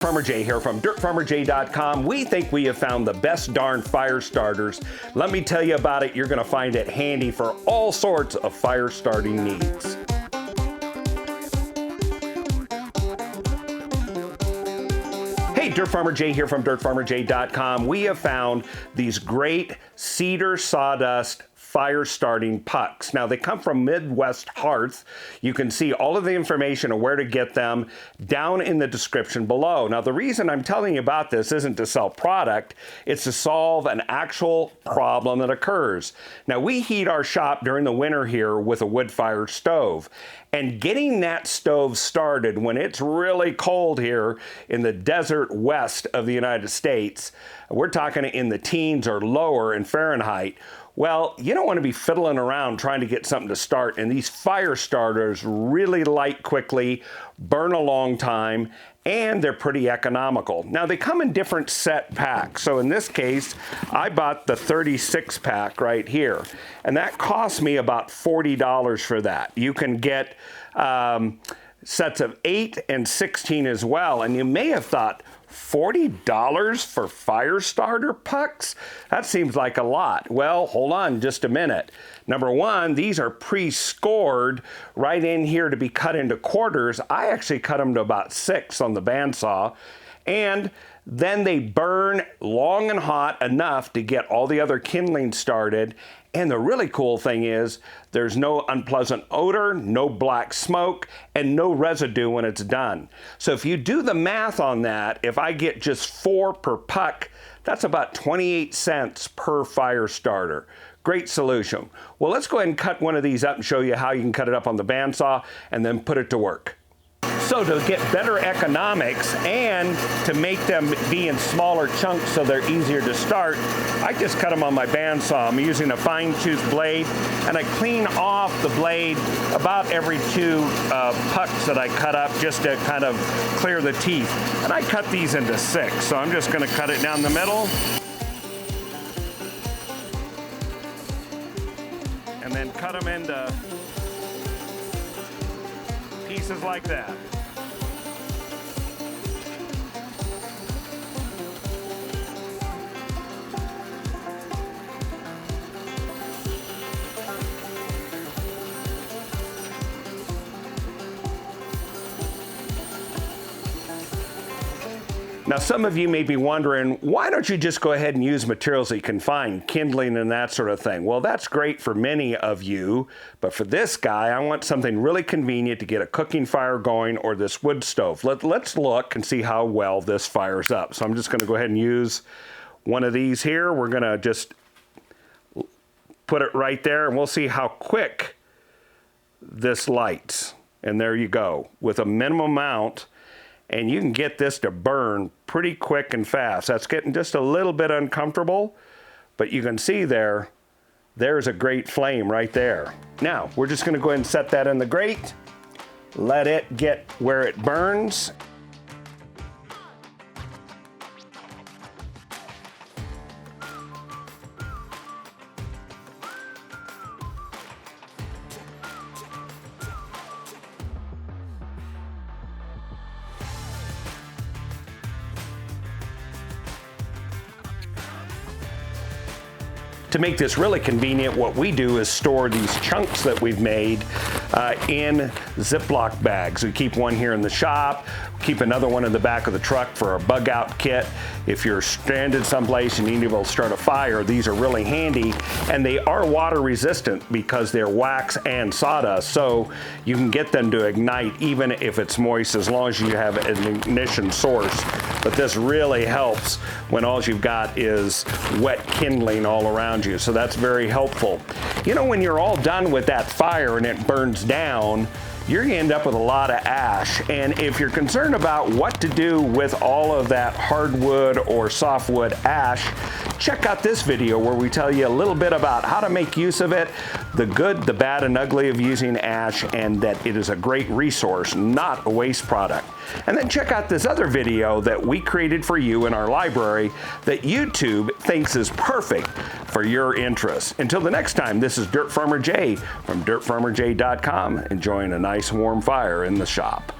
Farmer Jay here from dirtfarmerjay.com. We think we have found the best darn fire starters. Let me tell you about it. You're going to find it handy for all sorts of fire starting needs. Hey, Dirt Farmer Jay here from dirtfarmerjay.com. We have found these great cedar sawdust fire starting pucks. Now, they come from Midwest Hearth. You can see all of the information on where to get them down in the description below. Now, the reason I'm telling you about this isn't to sell product, it's to solve an actual problem that occurs. Now, we heat our shop during the winter here with a wood-fired stove. And getting that stove started when it's really cold here in the desert west of the United States, we're talking in the teens or lower in Fahrenheit. Well, you don't want to be fiddling around trying to get something to start, and these fire starters really light quickly, burn a long time, and they're pretty economical. Now, they come in different set packs. So in this case, I bought the 36 pack right here, and that cost me about $40 for that. You can get sets of 8 and 16 as well, and you may have thought, $40 for fire starter pucks? That seems like a lot. Well, hold on just a minute. Number one, these are pre-scored right in here to be cut into quarters. I actually cut them to about 6 on the bandsaw, and then they burn long and hot enough to get all the other kindling started. And the really cool thing is there's no unpleasant odor, no black smoke, and no residue when it's done. So if you do the math on that, if I get just 4 per puck, that's about 28 cents per fire starter. Great solution. Well, let's go ahead and cut one of these up and show you how you can cut it up on the bandsaw and then put it to work. So to get better economics and to make them be in smaller chunks so they're easier to start, I just cut them on my bandsaw. I'm using a fine-tooth blade, and I clean off the blade about every 2 pucks that I cut up just to kind of clear the teeth. And I cut these into 6, so I'm just going to cut it down the middle. And then cut them into pieces like that. Now, some of you may be wondering, why don't you just go ahead and use materials that you can find, kindling and that sort of thing? Well, that's great for many of you, but for this guy, I want something really convenient to get a cooking fire going or this wood stove. Let's look and see how well this fires up. So I'm just going to go ahead and use one of these here. We're going to just put it right there, and we'll see how quick this lights. And there you go, with a minimum amount. And you can get this to burn pretty quick and fast. That's getting just a little bit uncomfortable, but you can see there's a great flame right there. Now, we're just gonna go ahead and set that in the grate, let it get where it burns. To make this really convenient, what we do is store these chunks that we've made in Ziploc bags. We keep one here in the shop, keep another one in the back of the truck for a bug out kit. If you're stranded someplace and you need to start a fire, these are really handy, and they are water resistant because they're wax and sawdust, so you can get them to ignite even if it's moist as long as you have an ignition source. But this really helps when all you've got is wet kindling all around you, so that's very helpful. You know, when you're all done with that fire and it burns down, you're gonna end up with a lot of ash. And if you're concerned about what to do with all of that hardwood or softwood ash, check out this video where we tell you a little bit about how to make use of it, the good, the bad, and ugly of using ash, and that it is a great resource, not a waste product. And then check out this other video that we created for you in our library that YouTube thinks is perfect for your interests. Until the next time, this is Dirt Farmer Jay from dirtfarmerjay.com, enjoying a nice warm fire in the shop.